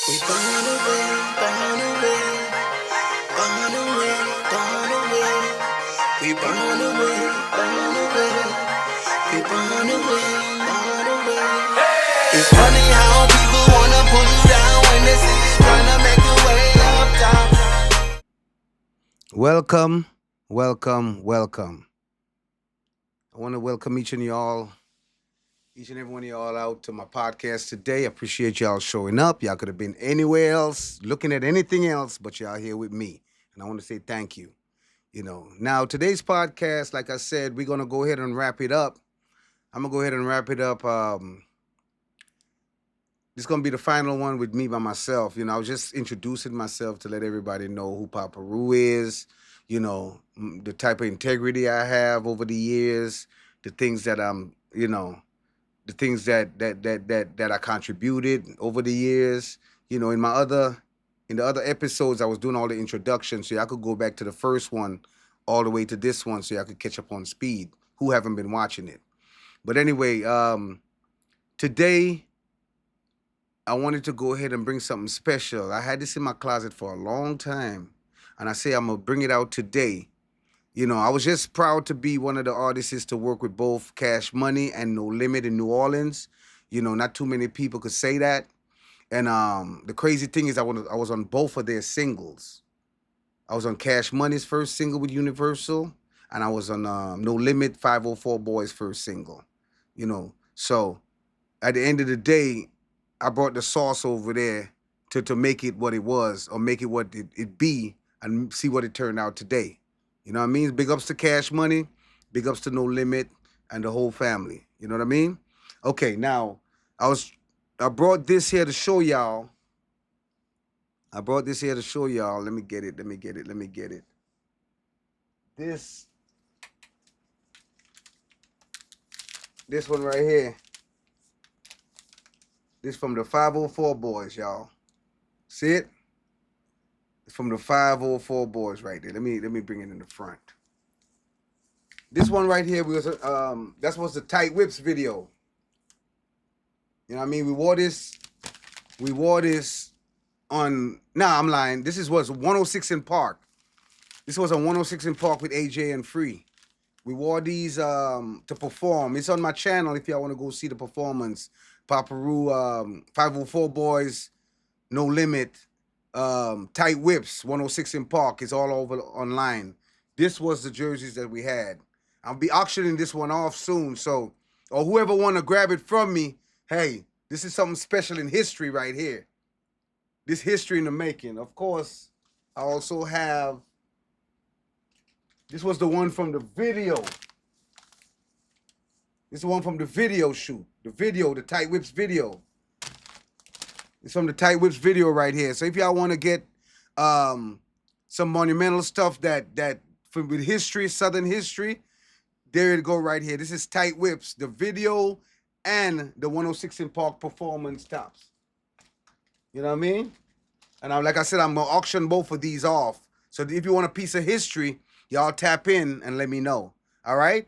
We gone away, gone away, gone away, gone away. We gone away, gone away. We gone away, gone away. It's funny how people wanna pull you down when they see you trying to make your way up top. Welcome, welcome. I want to welcome each and every one of y'all out to my podcast today. I appreciate y'all showing up. Y'all could have been anywhere else, looking at anything else, but y'all here with me. And I want to say thank you. Now today's podcast, like I said, we're gonna go ahead and wrap it up. I'm gonna go ahead and wrap it up. This is gonna be the final one with me by myself. I was just introducing myself to let everybody know who Papa Roo is. The type of integrity I have over the years, the things that the things that I contributed over the years. In the other episodes, I was doing all the introductions, so I could go back to the first one all the way to this one, so I could catch up on speed. Who haven't been watching it? But anyway, today I wanted to go ahead and bring something special. I had this in my closet for a long time, and I say I'm gonna bring it out today. I was just proud to be one of the artists to work with both Cash Money and No Limit in New Orleans. Not too many people could say that. And the crazy thing is, I was on both of their singles. I was on Cash Money's first single with Universal, and I was on No Limit 504 Boys' first single. So at the end of the day, I brought the sauce over there to make it what it was, or make it what it be, and see what it turned out today. You know what I mean? Big ups to Cash Money, big ups to No Limit, and the whole family. You know what I mean? Okay, now I was I brought this here to show y'all. I brought this here to show y'all. Let me get it. Let me get it. Let me get it. This this one right here. This from the 504 Boys, y'all. See it? It's from the 504 Boys right there. Let me bring it in the front. This one right here was that was the Tight Whips video. You know what I mean? We wore this on nah, I'm lying. This was 106 in Park. This was on 106 in Park with AJ and Free. We wore these to perform. It's on my channel if y'all want to go see the performance. Papa Roo, 504 Boys, No Limit, Tight Whips, 106 in Park. It's all over online. This was the jerseys that we had. I'll be auctioning this one off soon. So, or whoever want to grab it from me, hey, this is something special in history right here. This history in the making. Of course, I also have, this was the one from the video. This is the one from the video shoot. The Tight Whips video. It's from the Tight Whips video right here. So if y'all want to get some monumental stuff that with history, Southern history, there it go right here. This is Tight Whips, the video and the 106 in Park performance tops. You know what I mean? And like I said, I'm gonna auction both of these off. So if you want a piece of history, y'all tap in and let me know. All right?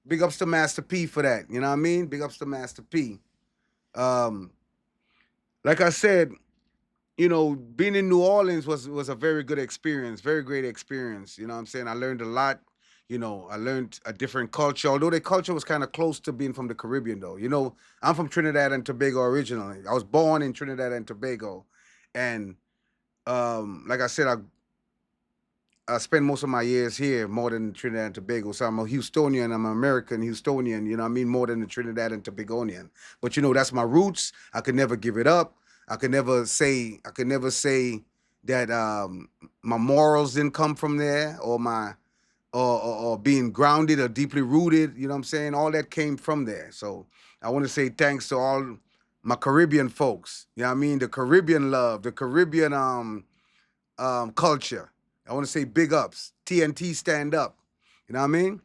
Big ups to Master P for that. You know what I mean? Big ups to Master P. Um, like I said, being in New Orleans was a very good experience, very great experience. You know what I'm saying? I learned a lot. I learned a different culture, although the culture was kind of close to being from the Caribbean, though. I'm from Trinidad and Tobago originally. I was born in Trinidad and Tobago. And like I said, I spent most of my years here more than Trinidad and Tobago. So I'm a Houstonian, I'm an American Houstonian, you know what I mean, more than a Trinidad and Tobagonian. But that's my roots. I could never give it up. I could never say that my morals didn't come from there, or my or being grounded or deeply rooted, you know what I'm saying? All that came from there. So I want to say thanks to all my Caribbean folks. You know what I mean? The Caribbean love, the Caribbean culture. I want to say big ups. TNT stand up. You know what I mean?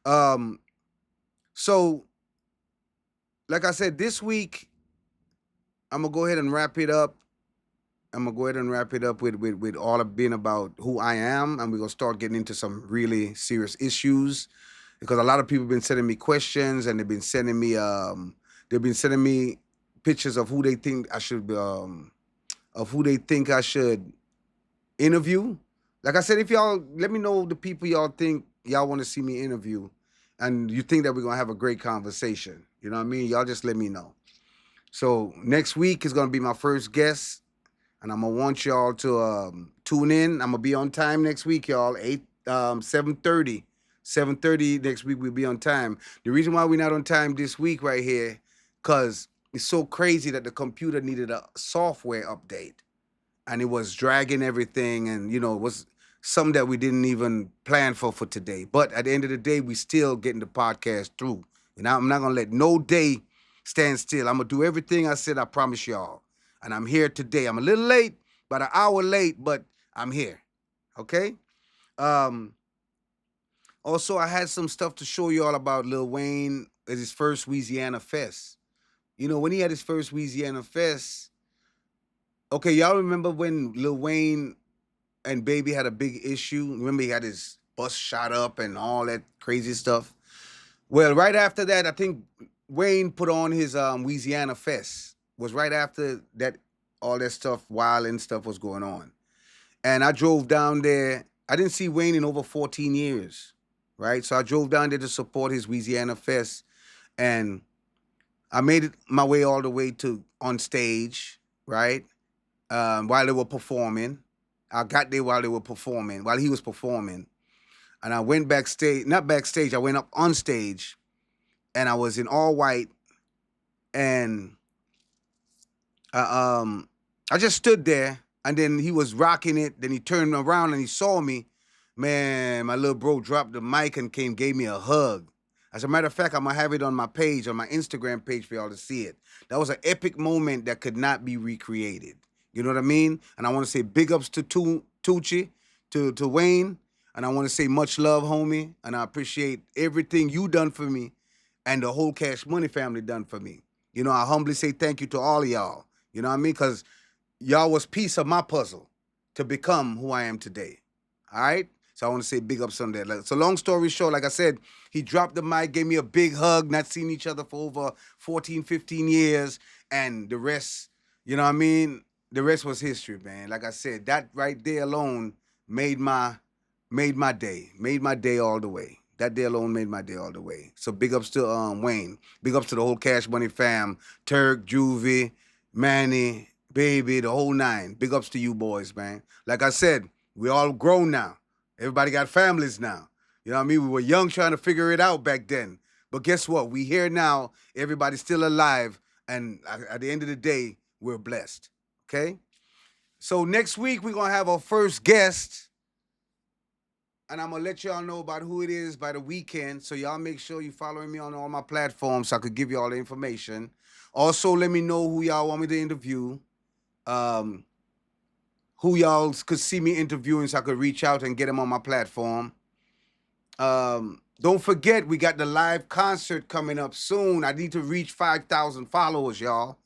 Um, so, like I said, this week I'm gonna go ahead and wrap it up. I'm gonna go ahead and wrap it up with all of being about who I am, and we're gonna start getting into some really serious issues because a lot of people have been sending me questions, and they've been sending me pictures of who they think I should of who they think I should interview. Like I said, if y'all let me know the people y'all think y'all want to see me interview, and you think that we're gonna have a great conversation. You know what I mean? Y'all just let me know. So next week is gonna be my first guest, and I'm gonna want y'all to tune in. I'm gonna be on time next week, y'all. 7:30. 7:30 next week we'll be on time. The reason why we're not on time this week right here, cause it's so crazy that the computer needed a software update, and it was dragging everything, and it was something that we didn't even plan for today. But at the end of the day, we still getting the podcast through. And I'm not gonna let no day stand still. I'm gonna do everything I said. I promise y'all. And I'm here today. I'm a little late, about an hour late, but I'm here. Okay. Um. Also, I had some stuff to show you all about Lil Wayne at his first Louisiana Fest. When he had his first Louisiana Fest. Okay, y'all remember when Lil Wayne and Baby had a big issue? Remember he had his bus shot up and all that crazy stuff? Well, right after that, I think Wayne put on his Louisiana Fest. Was right after that all that stuff, wild and stuff was going on. And I drove down there. I didn't see Wayne in over 14 years, right? So I drove down there to support his Louisiana Fest. And I made it my way all the way to on stage, right? While they were performing. I got there while they were performing, while he was performing. And I went backstage, not backstage, I went up on stage, and I was in all white, and I just stood there, and then he was rocking it. Then he turned around and he saw me. Man, my little bro dropped the mic and gave me a hug. As a matter of fact, I'm gonna have it on my page, on my Instagram page for y'all to see it. That was an epic moment that could not be recreated. You know what I mean? And I want to say big ups to Tucci, to Wayne, and I want to say much love, homie. And I appreciate everything you done for me, and the whole Cash Money family done for me. I humbly say thank you to all of y'all. You know what I mean? Because y'all was piece of my puzzle to become who I am today. All right? So I want to say big ups on that. So long story short, like I said, he dropped the mic, gave me a big hug, not seen each other for over 14, 15 years, and the rest, you know what I mean? The rest was history, man. Like I said, that right there alone made my day. Made my day all the way. That day alone made my day all the way. So big ups to Wayne. Big ups to the whole Cash Money fam. Turk, Juvie, Manny, Baby, the whole nine. Big ups to you boys, man. Like I said, we all grown now. Everybody got families now. You know what I mean? We were young trying to figure it out back then. But guess what? We here now. Everybody's still alive. And at the end of the day, we're blessed. Okay? So next week, we're going to have our first guest. And I'm going to let y'all know about who it is by the weekend. So y'all make sure you following me on all my platforms so I could give you all the information. Also, let me know who y'all want me to interview. Who y'all could see me interviewing so I could reach out and get them on my platform. Don't forget, we got the live concert coming up soon. I need to reach 5,000 followers, y'all.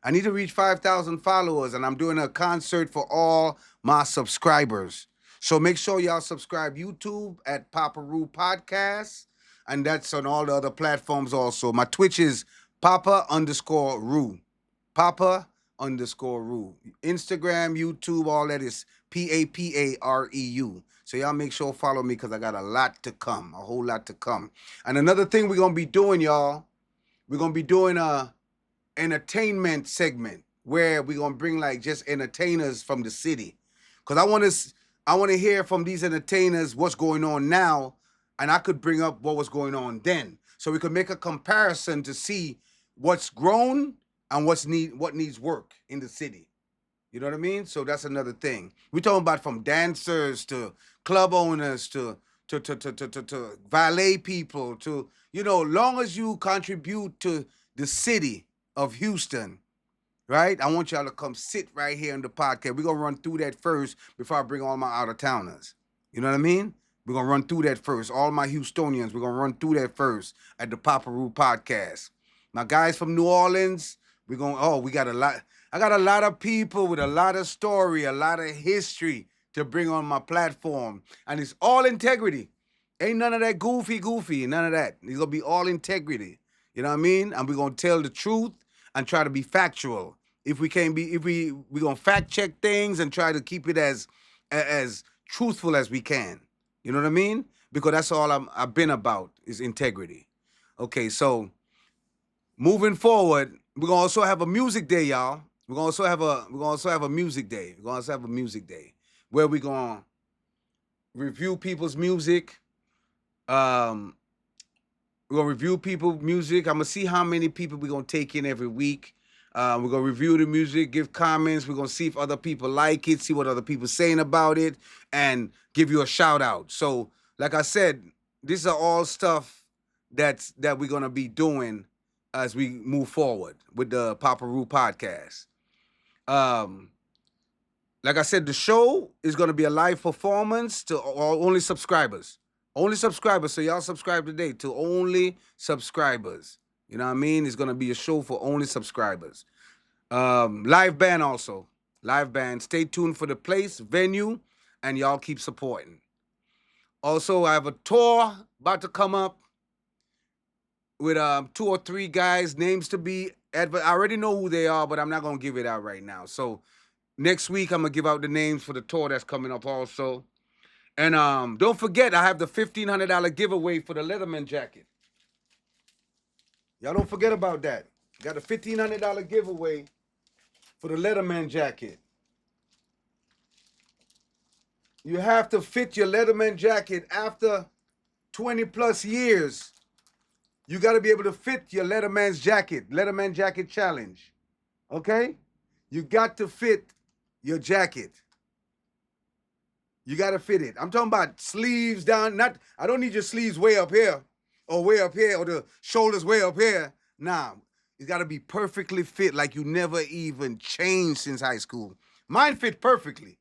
I need to reach 5,000 followers, and I'm doing a concert for all my subscribers. So make sure y'all subscribe YouTube at Papa Roo Podcast, and that's on all the other platforms also. My Twitch is Papa_Roo. Papa_Roo. Instagram, YouTube, all that is PAPAREU. So y'all make sure follow me because I got a lot to come, a whole lot to come. And another thing we're going to be doing, y'all, we're going to be doing a entertainment segment where we're going to bring like just entertainers from the city. Because I want to hear from these entertainers what's going on now, and I could bring up what was going on then. So we could make a comparison to see what's grown and what needs work in the city. You know what I mean? So that's another thing. We're talking about from dancers to club owners to valet people to, long as you contribute to the city of Houston, right? I want y'all to come sit right here in the podcast. We're going to run through that first before I bring all my out-of-towners. You know what I mean? We're going to run through that first. All my Houstonians, we're going to run through that first at the Papa Roo Podcast. My guys from New Orleans, we got a lot. I got a lot of people with a lot of story, a lot of history to bring on my platform. And it's all integrity. Ain't none of that goofy, none of that. It's going to be all integrity. You know what I mean? And we're going to tell the truth and try to be factual if we can't be, if we gonna fact check things and try to keep it as truthful as we can. You know what I mean? Because that's all I've been about is integrity. Okay, so moving forward, we're gonna also have a music day, y'all. We're gonna also have a music day. We're gonna also have a music day where we're gonna review people's music. Um, we're gonna review people's music. I'm gonna see how many people we're gonna take in every week. We're gonna review the music, give comments. We're gonna see if other people like it, see what other people saying about it, and give you a shout out. So, like I said, these are all stuff that we're gonna be doing as we move forward with the Papa Roo podcast. Um, like I said, the show is gonna be a live performance to only subscribers. Only subscribers. So y'all subscribe today to only subscribers. You know what I mean? It's gonna be a show for only subscribers. Live band also. Live band. Stay tuned for the place, venue, and y'all keep supporting. Also, I have a tour about to come up with 2 or 3 guys, names to be I already know who they are, but I'm not gonna give it out right now. So next week I'm gonna give out the names for the tour that's coming up also. And don't forget, I have the $1,500 giveaway for the Letterman jacket. Y'all don't forget about that. Got a $1,500 giveaway for the Letterman jacket. You have to fit your Letterman jacket after 20 plus years. You got to be able to fit your Letterman's jacket, Letterman jacket challenge. Okay? You got to fit your jacket. You got to fit it. I'm talking about sleeves down. I don't need your sleeves way up here or way up here or the shoulders way up here. Nah, it's got to be perfectly fit like you never even changed since high school. Mine fit perfectly.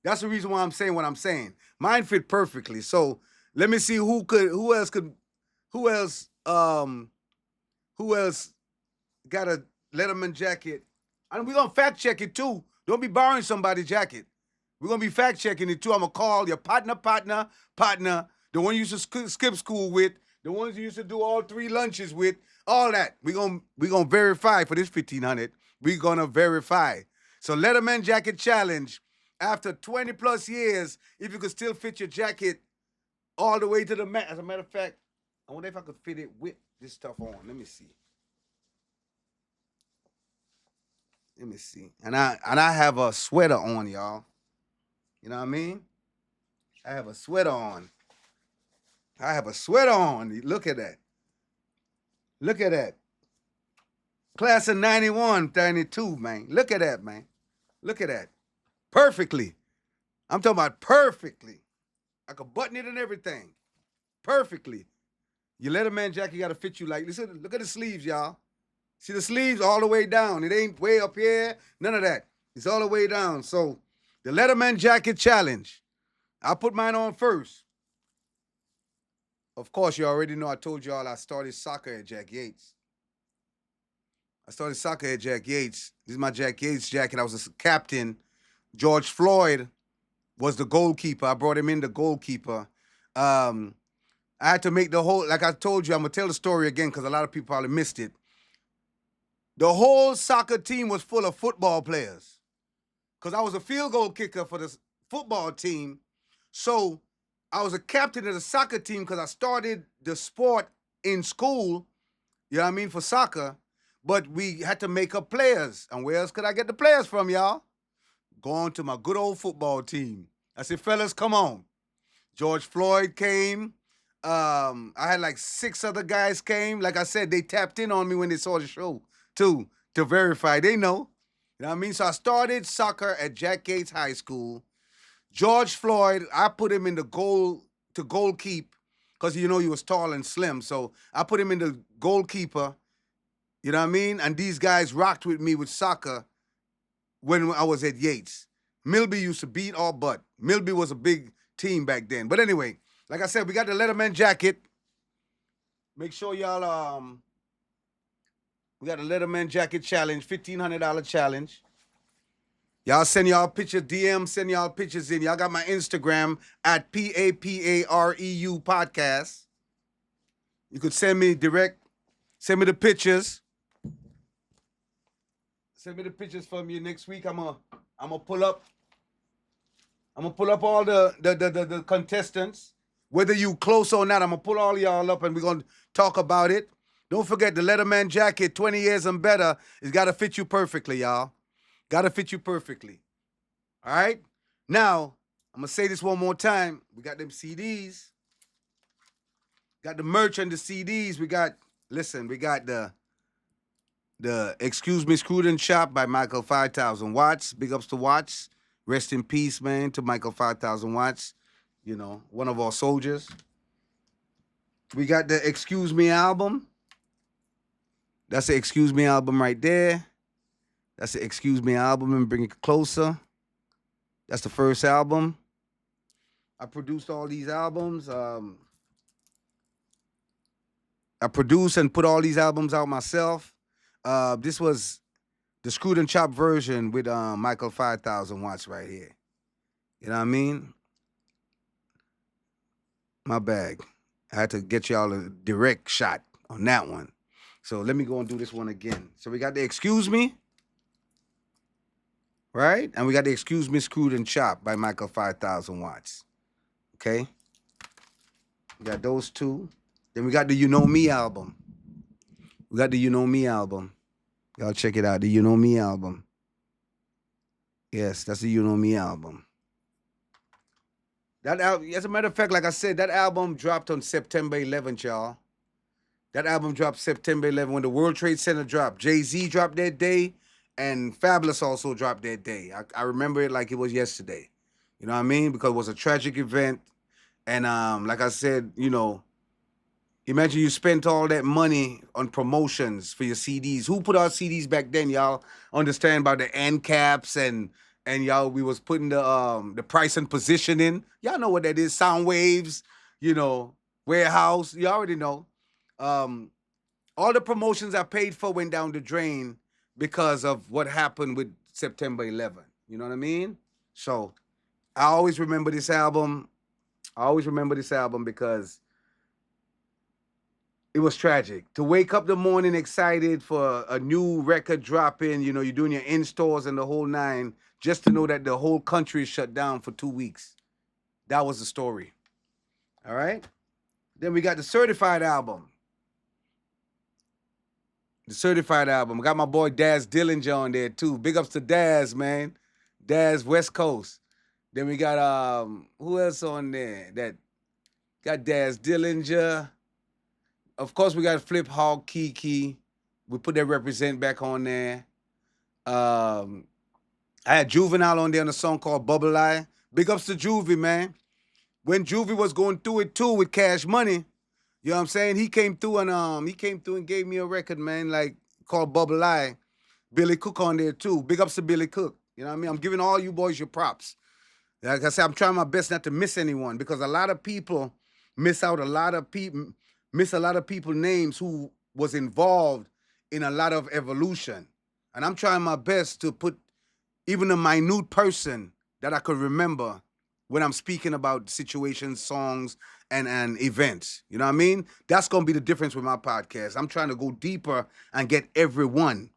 That's the reason why I'm saying what I'm saying. Mine fit perfectly. So let me see who else got a Letterman jacket. And we're gonna fact check it too. Don't be borrowing somebody's jacket. We're gonna be fact checking it too. I'm gonna call your partner, the one you used to skip school with, the ones you used to do all 3 lunches with, all that. We're gonna verify for this 1,500. We're gonna verify. So Letterman jacket challenge. After 20 plus years, if you could still fit your jacket all the way to the mat. As a matter of fact, I wonder if I could fit it with this stuff on. Let me see. And I have a sweater on, y'all. You know what I mean? I have a sweater on. Look at that. Look at that. Class of 91, 92, man. Look at that, man. Look at that. Perfectly. I'm talking about perfectly. I could button it and everything. Perfectly. Your Letterman jacket got to fit you like, listen, look at the sleeves, y'all. See the sleeves all the way down. It ain't way up here. None of that. It's all the way down. So the Letterman jacket challenge. I put mine on first. Of course, you already know I told y'all I started soccer at Jack Yates. This is my Jack Yates jacket. I was a captain. George Floyd was the goalkeeper. I brought him in the goalkeeper. I had to make the whole, like I told you, I'm going to tell the story again because a lot of people probably missed it. The whole soccer team was full of football players because I was a field goal kicker for the football team. So I was a captain of the soccer team because I started the sport in school, you know what I mean, for soccer. But we had to make up players. And where else could I get the players from, y'all? Going to my good old football team. I said, fellas, come on. George Floyd came. I had like 6 other guys came. Like I said, they tapped in on me when they saw the show, too, to verify. They know. You know what I mean? So I started soccer at Jack Yates High School. George Floyd, I put him in the goalkeep because, you know, he was tall and slim. So I put him in the goalkeeper. You know what I mean? And these guys rocked with me with soccer when I was at Yates. Milby used to beat all but. Milby was a big team back then. But anyway, like I said, we got the Letterman jacket. Make sure y'all, we got a Letterman jacket challenge, $1,500 challenge. Y'all send y'all pictures, DM, send y'all pictures in. Y'all got my Instagram at PAPAREU podcast. You could send me direct, send me the pictures. Send me the pictures from you next week. I'm gonna pull up. I'm gonna pull up all the contestants, whether you close or not. I'm gonna pull all y'all up and we're gonna talk about it. Don't forget the Letterman jacket, 20 years and better. It's gotta fit you perfectly, y'all. Gotta fit you perfectly. All right. Now I'm gonna say this one more time. We got them CDs. Got the merch and the CDs. We got the Excuse Me Screwed and Chopped by Michael 5000 Watts. Big ups to Watts. Rest in peace, man, to Michael 5000 Watts. You know, one of our soldiers. We got the Excuse Me album. That's the Excuse Me album right there. That's the Excuse Me album and Bring It Closer. That's the first album. I produced all these albums. I produced and put all these albums out myself. This was the Screwed and Chopped version with Michael 5000 Watts right here. You know what I mean? My bag. I had to get y'all a direct shot on that one. So let me go and do this one again. So we got the Excuse Me, right? And we got the Excuse Me Screwed and Chopped by Michael 5000 Watts. Okay? We got those two. Then we got the You Know Me album. We got the You Know Me album. Y'all check it out. The You Know Me album. Yes, that's the You Know Me album. That album, as a matter of fact, like I said, that album dropped on September 11th, y'all. That album dropped September 11th when the World Trade Center dropped. Jay-Z dropped that day, and Fabulous also dropped that day. I remember it like it was yesterday. You know what I mean? Because it was a tragic event. And like I said, you know, imagine you spent all that money on promotions for your CDs. Who put out CDs back then, y'all? Understand about the end caps and y'all, we was putting the price and positioning. Y'all know what that is. Sound waves, you know, warehouse. You already know. All the promotions I paid for went down the drain because of what happened with September 11th. You know what I mean? So I always remember this album. I always remember this album because it was tragic. To wake up the morning excited for a new record dropping, you know, you're doing your in-stores and the whole nine, just to know that the whole country is shut down for 2 weeks. That was the story. All right? Then we got the Certified album. The Certified album. I got my boy Daz Dillinger on there too. Big ups to Daz, man. Daz West Coast. Then we got who else on there? That got Daz Dillinger. Of course, we got Flip Hawk Kiki. We put that Represent back on there. I had Juvenile on there on a song called Bubble Eye. Big ups to Juvie, man. When Juvie was going through it too with Cash Money, you know what I'm saying? He came through and gave me a record, man, like called Bubble Eye. Billy Cook on there too. Big ups to Billy Cook. You know what I mean? I'm giving all you boys your props. Like I said, I'm trying my best not to miss anyone because a lot of people miss out. A lot of people miss a lot of people names who was involved in a lot of evolution. And I'm trying my best to put even a minute person that I could remember when I'm speaking about situations, songs, and events. You know what I mean? That's going to be the difference with my podcast. I'm trying to go deeper and get everyone,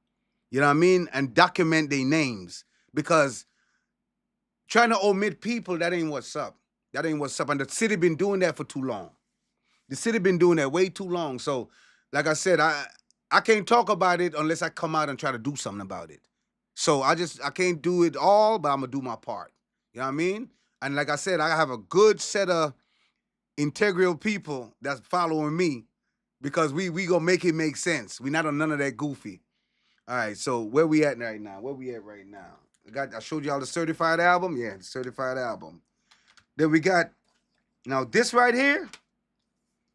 you know what I mean? And document their names because trying to omit people, that ain't what's up. That ain't what's up. And the city been doing that for too long. The city been doing that way too long. So, like I said, I can't talk about it unless I come out and try to do something about it. So I can't do it all, but I'm gonna do my part. You know what I mean? And like I said, I have a good set of integral people that's following me because we gonna make it make sense. We not on none of that goofy. All right, so where we at right now? I showed y'all the Certified album. Yeah, the Certified album. Then we got now this right here.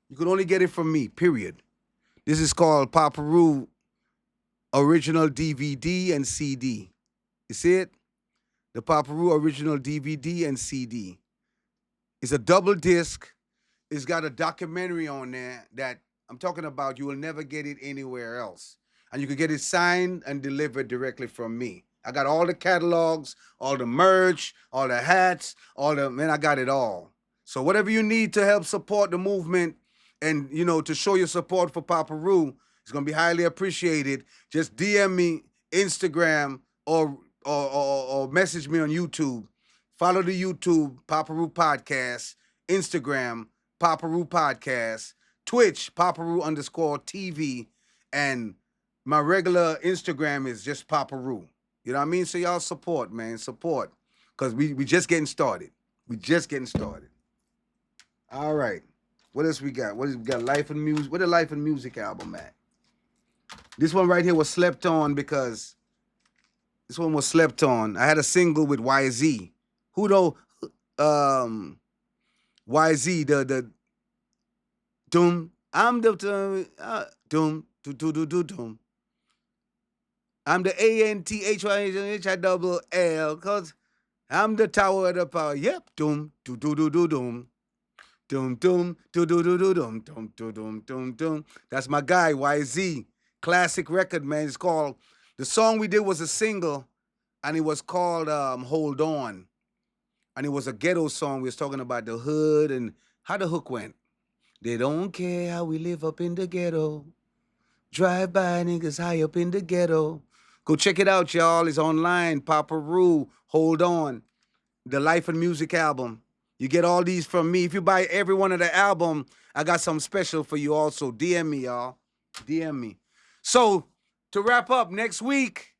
You can only get it from me. Period. This is called Paparu Original DVD and CD. You see it? The Paparu Original DVD and CD. It's a double disc. It's got a documentary on there that I'm talking about. You will never get it anywhere else. And you can get it signed and delivered directly from me. I got all the catalogs, all the merch, all the hats, I got it all. So whatever you need to help support the movement and, you know, to show your support for Paparu, it's going to be highly appreciated. Just DM me Instagram, or message me on YouTube. Follow the YouTube Papa Roo Podcast, Instagram Papa Roo Podcast, Twitch Papa Roo _TV, and my regular Instagram is just Papa Roo. You know what I mean? So y'all support, man, support, cause we just getting started. We just getting started. All right. What else we got? We got Life and Music. What the Life and Music album at? This one right here was slept on because this one was slept on. I had a single with YZ. Who know YZ, the doom. I'm the doom doom. I'm the ANTHYHILL, cause I'm the tower of the power. Yep, doom doom. Doom doom doom. That's my guy, YZ. Classic record, man. It's called, the song we did was a single, and it was called Hold On. And it was a ghetto song. We was talking about the hood and how the hook went. They don't care how we live up in the ghetto. Drive by niggas high up in the ghetto. Go check it out, y'all. It's online. Papa Roo, Hold On. The Life and Music album. You get all these from me. If you buy every one of the album, I got something special for you also. DM me, y'all. DM me. So, to wrap up, next week,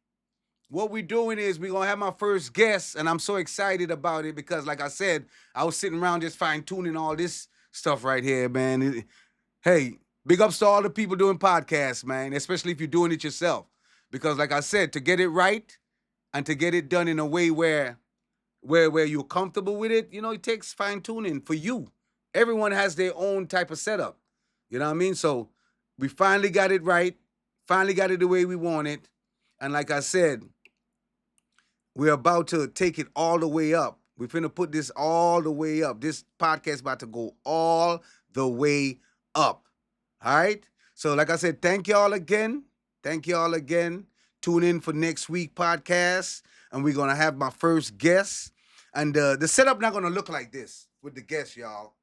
what we're doing is we're going to have my first guest, and I'm so excited about it because, like I said, I was sitting around just fine-tuning all this stuff right here, man. Hey, big ups to all the people doing podcasts, man, especially if you're doing it yourself. Because, like I said, to get it right and to get it done in a way where you're comfortable with it, you know, it takes fine-tuning for you. Everyone has their own type of setup. You know what I mean? So we finally got it right, finally got it the way we want it. And like I said, we're about to take it all the way up. We're finna put this all the way up. This podcast is about to go all the way up. All right? So like I said, thank y'all again. Thank y'all again. Tune in for next week podcast. And we're going to have my first guest. And the setup not going to look like this with the guests, y'all. All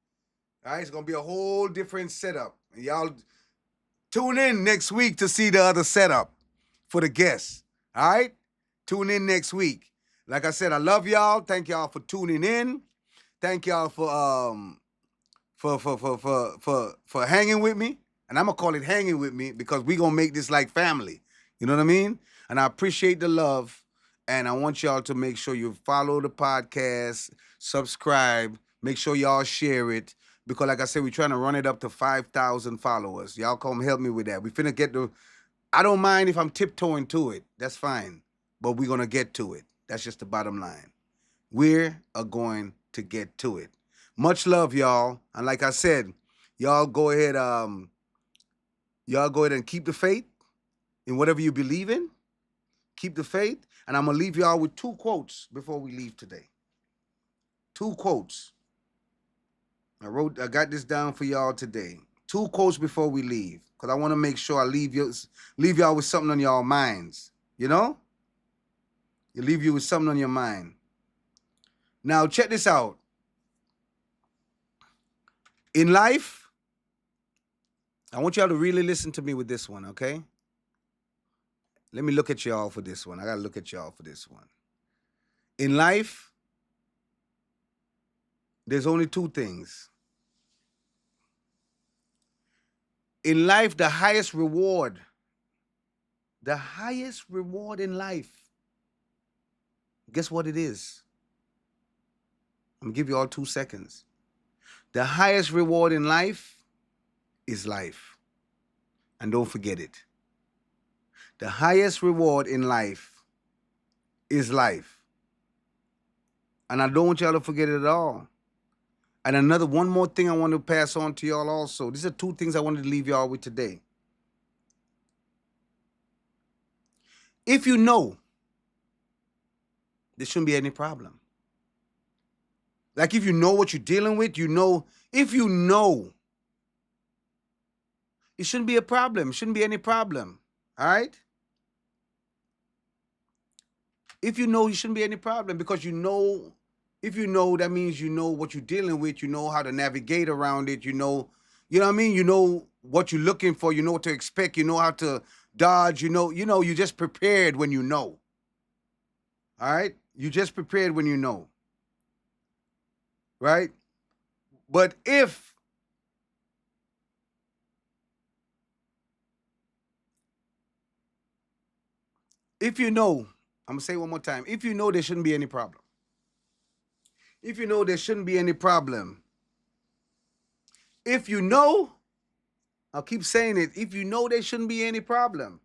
right? It's going to be a whole different setup. And y'all tune in next week to see the other setup for the guests. All right? Tune in next week. Like I said, I love y'all. Thank y'all for tuning in. Thank y'all for hanging with me. And I'm going to call it hanging with me because we're going to make this like family. You know what I mean? And I appreciate the love. And I want y'all to make sure you follow the podcast, subscribe, make sure y'all share it. Because like I said, we're trying to run it up to 5,000 followers. Y'all come help me with that. We finna get I don't mind if I'm tiptoeing to it. That's fine. But we're going to get to it. That's just the bottom line. We are going to get to it. Much love, y'all. And like I said, y'all go ahead and keep the faith in whatever you believe in. Keep the faith. And I'm going to leave y'all with 2 quotes before we leave today. 2 quotes. I got this down for y'all today. 2 quotes before we leave. Because I want to make sure I leave y'all with something on y'all minds. You know? You leave you with something on your mind. Now, check this out. In life, I want y'all to really listen to me with this one, okay? Let me look at y'all for this one. I got to look at y'all for this one. In life, there's only 2 things. In life, the highest reward in life, guess what it is? I'm going to give you all 2 seconds. The highest reward in life is life. And don't forget it. The highest reward in life is life. And I don't want y'all to forget it at all. And one more thing I want to pass on to y'all also. These are 2 things I wanted to leave y'all with today. If you know, there shouldn't be any problem. Like if you know what you're dealing with, if you know, it shouldn't be a problem. It shouldn't be any problem. All right? If you know, it shouldn't be any problem because if you know, that means you know what you're dealing with. You know how to navigate around it. You know what I mean? You know what you're looking for. You know what to expect. You know how to dodge. You just prepared when you know. All right, you just prepared when you know. Right, but if you know, I'm gonna say it one more time. If you know there shouldn't be any problem. If you know there shouldn't be any problem. If you know, I'll keep saying it. If you know there shouldn't be any problem.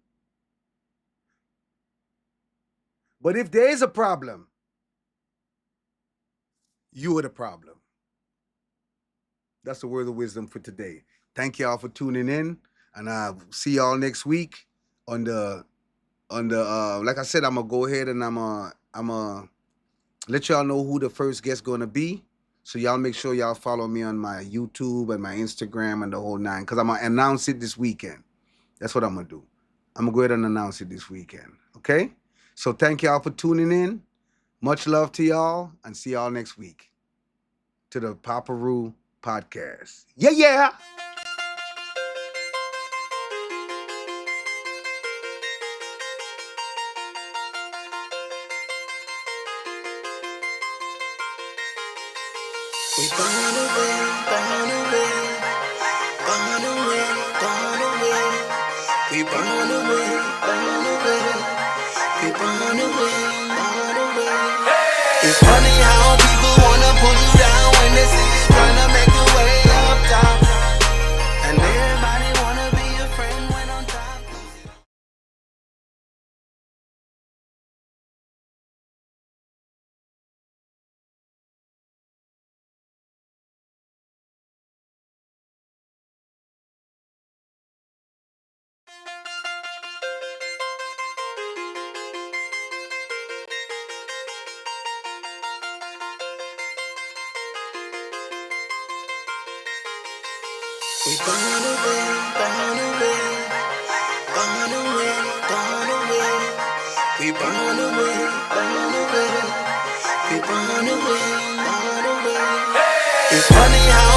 But if there is a problem, you are the problem. That's the word of wisdom for today. Thank y'all for tuning in, and I'll see y'all next week on the like I said, I'm gonna go ahead and I'm gonna let y'all know who the first guest gonna be. So y'all make sure y'all follow me on my YouTube and my Instagram and the whole nine, because I'm gonna announce it this weekend. That's what I'm gonna do. I'm gonna go ahead and announce it this weekend. Okay? So thank y'all for tuning in. Much love to y'all, and see y'all next week to the Paparu podcast. Yeah, yeah. We burn away, burn away, burn away, burn away. We burn away, burn away. We burn away, burn away. It's funny how people wanna pull you down when they see you trying to make your way up top. And everybody wanna be your friend when on top. We burn away, burn away, burn away, burn away. We burn away, burn away. We burn away, burn away. It's funny how